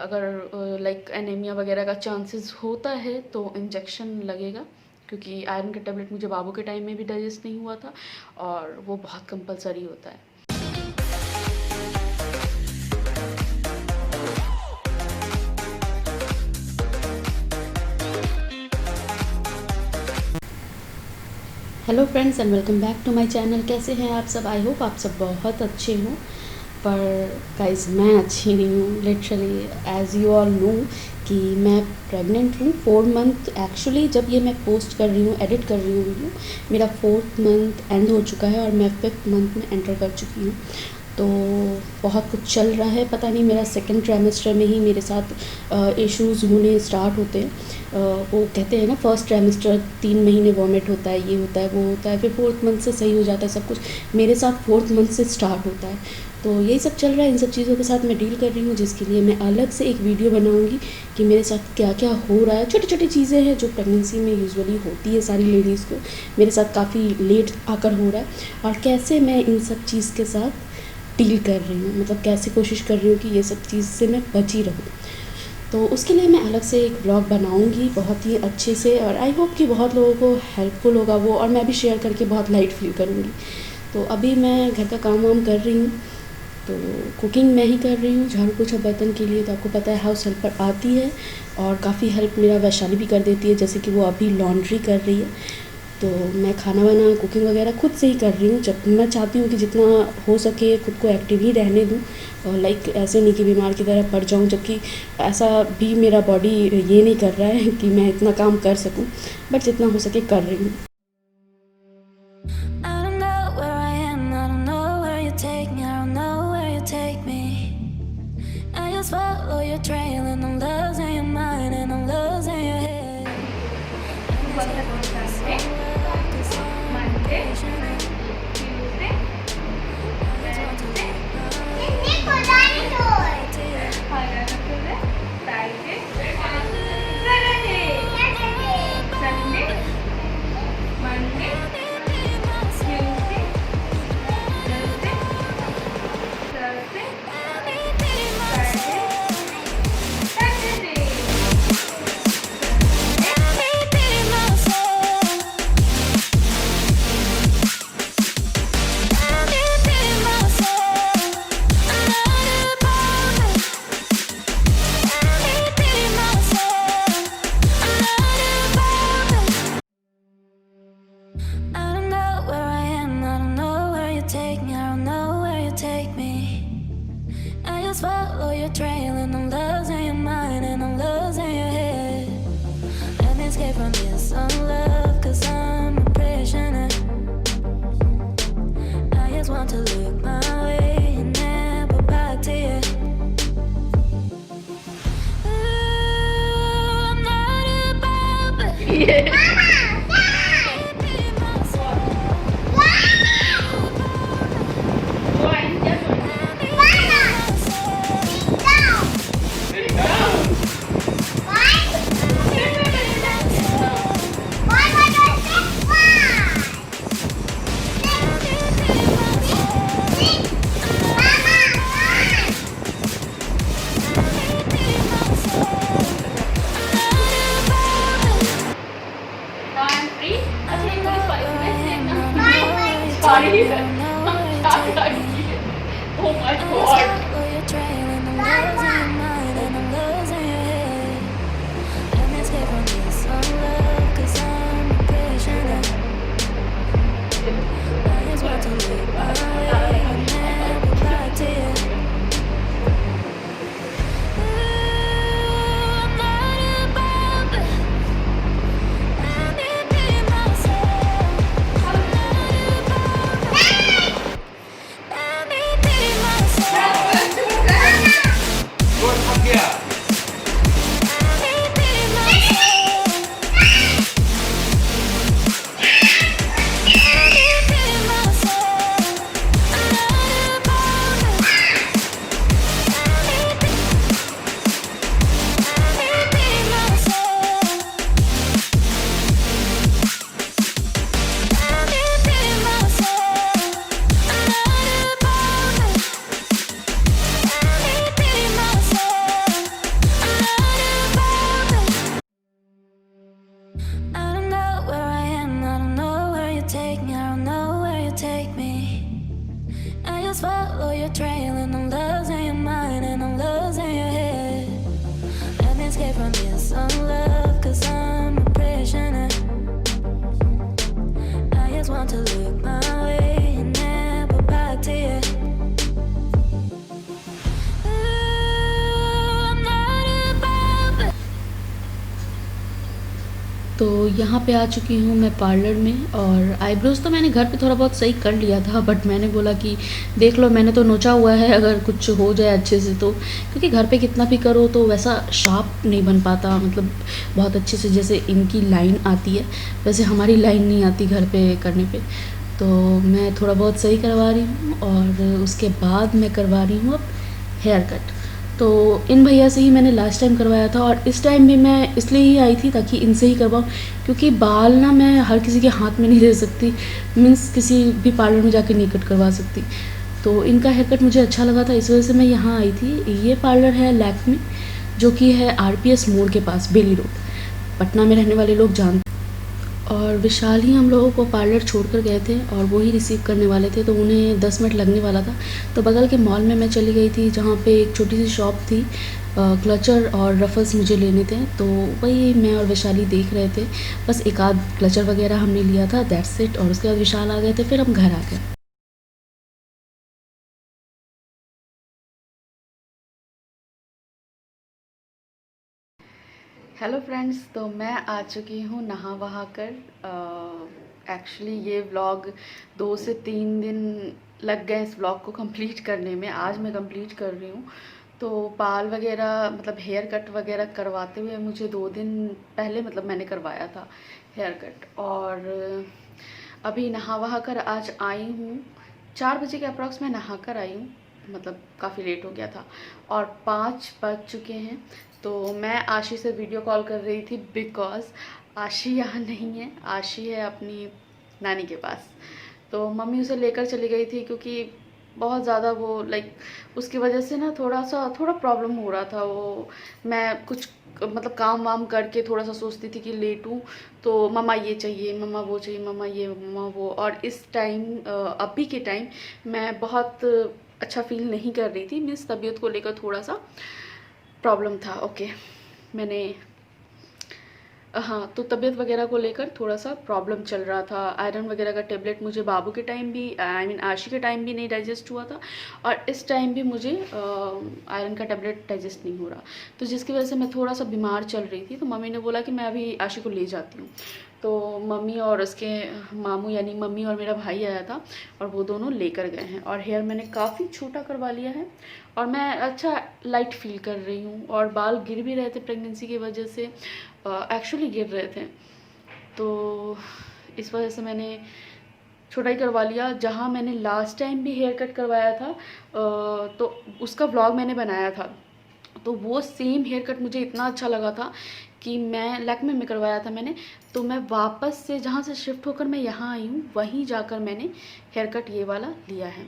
अगर like anaemia वगैरह का चांसेस होता है तो इंजेक्शन लगेगा, क्योंकि आयरन का टेबलेट मुझे बाबू के टाइम में भी डाइजेस्ट नहीं हुआ था और वो बहुत कंपलसरी होता है। Hello friends and welcome back to my channel. कैसे हैं आप सब? आई होप आप सब बहुत अच्छे हों। पर गाइस मैं अच्छी नहीं हूँ literally, as you all know कि मैं प्रेग्नेंट हूँ 4 मंथ। एक्चुअली जब ये मैं पोस्ट कर रही हूँ, एडिट कर रही हूँ वीडियो, मेरा 4th मंथ एंड हो चुका है और मैं 5th मंथ में एंटर कर चुकी हूँ। तो बहुत कुछ चल रहा है, पता नहीं मेरा 2nd ट्राइमेस्टर में ही मेरे साथ इश्यूज़ होने स्टार्ट होते हैं। वो कहते हैं ना 1st ट्राइमेस्टर 3 महीने वॉमिट होता है, ये होता है, वो होता है, फिर 4th मंथ से सही हो जाता है सब कुछ। मेरे साथ 4th मंथ से स्टार्ट होता है। तो यही सब चल रहा है, इन सब चीज़ों के साथ मैं डील कर रही हूँ, जिसके लिए मैं अलग से एक वीडियो बनाऊँगी कि मेरे साथ क्या क्या हो रहा है। छोटी छोटी चीज़ें हैं जो प्रेगनेंसी में यूजुअली होती है सारी लेडीज़ को, मेरे साथ काफ़ी लेट आकर हो रहा है, और कैसे मैं इन सब चीज़ के साथ डील कर रही हूँ, मतलब कैसे कोशिश कर रही हूँ कि ये सब चीज़ से मैं बची रहूँ। तो उसके लिए मैं अलग से एक ब्लॉग बनाऊँगी बहुत ही अच्छे से, और आई होप कि बहुत लोगों को हेल्पफुल होगा वो, और मैं भी शेयर करके बहुत लाइट फील करूँगी। तो अभी मैं घर का काम वाम कर रही हूँ, तो कुकिंग मैं ही कर रही हूँ, झाड़ू पोछा बर्तन के लिए तो आपको पता है हाउस हेल्पर आती है, और काफ़ी हेल्प मेरा वैशाली भी कर देती है, जैसे कि वो अभी लॉन्ड्री कर रही है। तो मैं खाना वाना कुकिंग वगैरह खुद से ही कर रही हूँ। जब मैं चाहती हूँ कि जितना हो सके खुद को एक्टिव ही रहने दूँ, और लाइक ऐसे नहीं कि बीमार की तरह पड़ जाऊँ, जबकि ऐसा भी मेरा बॉडी ये नहीं कर रहा है कि मैं इतना काम कर सकूँ, बट जितना हो सके कर रही हूँ। Follow your trail and I'm losing your mind and I'm losing your head. Let me escape from this unlove, cause I'm a prisoner. I just want to look my way and never back to you. Ooh, I'm not above it. Oh my god. तो यहाँ पे आ चुकी हूँ मैं parlour में, और eyebrows तो मैंने घर पे थोड़ा बहुत सही कर लिया था, बट मैंने बोला कि देख लो, मैंने तो नोचा हुआ है, अगर कुछ हो जाए अच्छे से तो, क्योंकि घर पे कितना भी करो तो वैसा शार्प नहीं बन पाता, मतलब बहुत अच्छे से जैसे इनकी लाइन आती है वैसे हमारी लाइन नहीं आती घर पे करने पे। तो मैं थोड़ा बहुत सही करवा रही हूँ, और उसके बाद मैं करवा रही हूँ अब हेयर कट। तो इन भैया से ही मैंने लास्ट टाइम करवाया था, और इस टाइम भी मैं इसलिए ही आई थी ताकि इनसे ही करवाऊँ, क्योंकि बाल ना मैं हर किसी के हाथ में नहीं दे सकती, मीन्स किसी भी पार्लर में जाके नहीं कट करवा सकती। तो इनका हेयर कट मुझे अच्छा लगा था, इस वजह से मैं यहाँ आई थी। ये पार्लर है लैक्मे, जो कि है RPS मोड़ के पास, बेली रोड, पटना में रहने वाले लोग जानते। और विशाल ही हम लोगों को पार्लर छोड़कर गए थे, और वो ही रिसीव करने वाले थे, तो उन्हें 10 मिनट लगने वाला था। तो बगल के मॉल में मैं चली गई थी, जहाँ पे एक छोटी सी शॉप थी, क्लचर और रफल्स मुझे लेने थे, तो वही मैं और विशाली देख रहे थे। बस एक आध क्लचर वगैरह हमने लिया था, दैट्स इट। और उसके बाद विशाल आ गए थे, फिर हम घर आ गए। हेलो फ्रेंड्स, तो मैं आ चुकी हूँ नहा वहा कर। एक्चुअली ये व्लॉग 2 से 3 दिन लग गए इस व्लॉग को कंप्लीट करने में। आज मैं कंप्लीट कर रही हूँ। तो बाल वगैरह मतलब हेयर कट वगैरह करवाते हुए मुझे 2 दिन पहले मतलब मैंने करवाया था हेयर कट, और अभी नहा वहा कर आज आई हूँ। 4 बजे के अप्रॉक्स मैं नहा कर आई हूँ, मतलब काफ़ी लेट हो गया था, और 5 बज चुके हैं। तो मैं आशी से वीडियो कॉल कर रही थी, बिकॉज़ आशी यहाँ नहीं है, आशी है अपनी नानी के पास। तो मम्मी उसे लेकर चली गई थी, क्योंकि बहुत ज़्यादा वो लाइक उसकी वजह से ना थोड़ा प्रॉब्लम हो रहा था। वो मैं कुछ मतलब काम वाम करके थोड़ा सा सोचती थी कि लेटूं, तो मम्मा ये चाहिए, मम्मा वो चाहिए, मम्मा ये, मम्मा वो। और इस टाइम अभी के टाइम मैं बहुत अच्छा फील नहीं कर रही थी, मीन्स तबीयत को लेकर थोड़ा सा प्रॉब्लम था। ओके, मैंने हाँ, तो तबीयत वगैरह को लेकर थोड़ा सा प्रॉब्लम चल रहा था। आयरन वगैरह का टेबलेट मुझे बाबू के टाइम भी, आई मीन आशी के टाइम भी नहीं डाइजेस्ट हुआ था, और इस टाइम भी मुझे आयरन का टेबलेट डाइजेस्ट नहीं हो रहा, तो जिसकी वजह से मैं थोड़ा सा बीमार चल रही थी। तो मम्मी ने बोला कि मैं अभी आशी को ले जाती हूँ। तो मम्मी और उसके मामू, यानी मम्मी और मेरा भाई आया था, और वो दोनों लेकर गए हैं। और हेयर मैंने काफ़ी छोटा करवा लिया है, और मैं अच्छा लाइट फील कर रही हूँ। और बाल गिर भी रहे थे प्रेगनेंसी की वजह से, एक्चुअली गिर रहे थे, तो इस वजह से मैंने छोटा ही करवा लिया। जहाँ मैंने लास्ट टाइम भी हेयर कट करवाया था, तो उसका व्लॉग मैंने बनाया था, तो वो सेम हेयर कट मुझे इतना अच्छा लगा था कि मैं लैक्मे में करवाया था मैंने। तो मैं वापस से जहाँ से शिफ्ट होकर मैं यहाँ आई हूँ, वहीं जाकर मैंने हेयर कट ये वाला लिया है।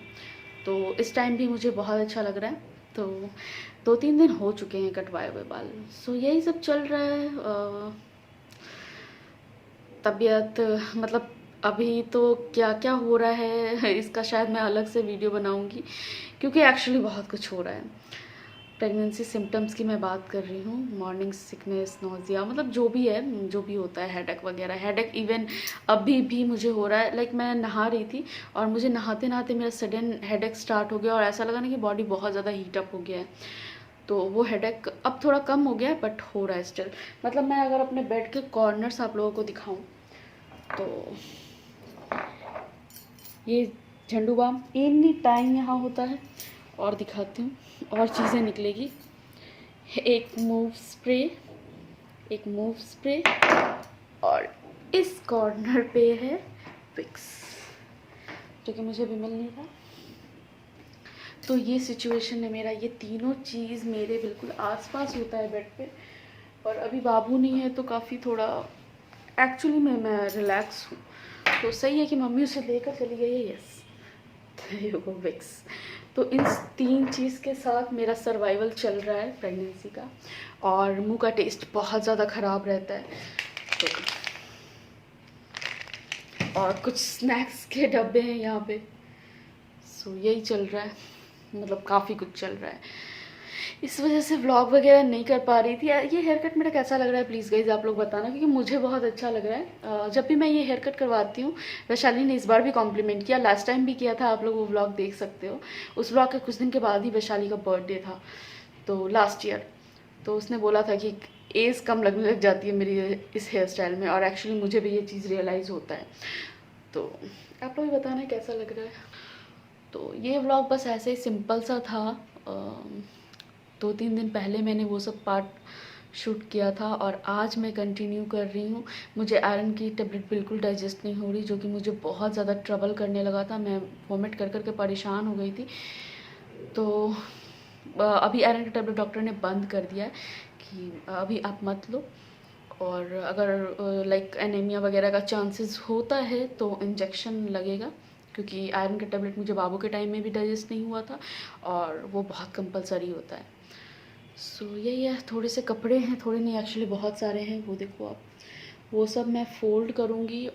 तो इस टाइम भी मुझे बहुत अच्छा लग रहा है। तो 2-3 दिन हो चुके हैं कटवाए हुए बाल। सो यही सब चल रहा है। तबीयत मतलब अभी तो क्या क्या हो रहा है इसका शायद मैं अलग से वीडियो बनाऊंगी, क्योंकि एक्चुअली बहुत कुछ हो रहा है। प्रेगनेंसी सिम्टम्स की मैं बात कर रही हूँ, मॉर्निंग सिकनेस, नोजिया, मतलब जो भी है, जो भी होता है, हेडेक वगैरह, हेडेक इवन अभी भी मुझे हो रहा है। लाइक मैं नहा रही थी, और मुझे नहाते नहाते मेरा सडन हेडेक स्टार्ट हो गया, और ऐसा लगा ना कि बॉडी बहुत ज़्यादा हीटअप हो गया है। तो वो हेडेक अब थोड़ा कम हो गया है, बट हो रहा है स्टिल। मतलब मैं अगर अपने बेड के कॉर्नर्स आप लोगों को दिखाऊं, तो ये झंडू बाम एनी टाइम यहाँ होता है। और दिखाती हूँ, और चीज़ें निकलेगी। एक मूव स्प्रे, और इस कॉर्नर पे है विक्स, जो कि मुझे भी मिल नहीं था। तो ये सिचुएशन है मेरा, ये तीनों चीज़ मेरे बिल्कुल आसपास होता है बेड पे। और अभी बाबू नहीं है, तो काफ़ी थोड़ा एक्चुअली मैं रिलैक्स हूँ। तो सही है कि मम्मी उसे लेकर चली गई है। यस, वो विक्स। तो इन 3 चीज़ के साथ मेरा सर्वाइवल चल रहा है प्रेगनेंसी का। और मुंह का टेस्ट बहुत ज़्यादा ख़राब रहता है, तो और कुछ स्नैक्स के डब्बे हैं यहाँ पे। सो यही चल रहा है, मतलब काफ़ी कुछ चल रहा है। इस वजह से व्लॉग वगैरह नहीं कर पा रही थी। ये हेयर कट मेरा कैसा लग रहा है प्लीज़ गाइज आप लोग बताना, क्योंकि मुझे बहुत अच्छा लग रहा है। जब भी मैं ये हेयर कट करवाती हूँ, वैशाली ने इस बार भी कॉम्प्लीमेंट किया, लास्ट टाइम भी किया था, आप लोग वो व्लॉग देख सकते हो। उस व्लॉग के कुछ दिन के बाद ही वैशाली का बर्थडे था, तो लास्ट ईयर। तो उसने बोला था कि एज कम लगने लग जाती है मेरी इस हेयर स्टाइल में, और एक्चुअली मुझे भी ये चीज़ रियलाइज़ होता है। तो आप लोग भी बताना कैसा लग रहा है। तो ये व्लॉग बस ऐसे ही सिंपल सा था। 2-3 दिन पहले मैंने वो सब पार्ट शूट किया था और आज मैं कंटिन्यू कर रही हूँ। मुझे आयरन की टेबलेट बिल्कुल डाइजेस्ट नहीं हो रही, जो कि मुझे बहुत ज़्यादा ट्रबल करने लगा था। मैं वॉमिट कर के परेशान हो गई थी। तो अभी आयरन की टेबलेट डॉक्टर ने बंद कर दिया है कि अभी आप मत लो, और अगर लाइक एनीमिया वगैरह का चांसेस होता है तो इंजेक्शन लगेगा, क्योंकि आयरन का टेबलेट मुझे बाबू के टाइम में भी डाइजेस्ट नहीं हुआ था और वो बहुत कंपलसरी होता है। सो यही है। थोड़े से कपड़े हैं, थोड़े नहीं एक्चुअली बहुत सारे हैं, वो देखो आप, वो सब मैं फ़ोल्ड करूँगी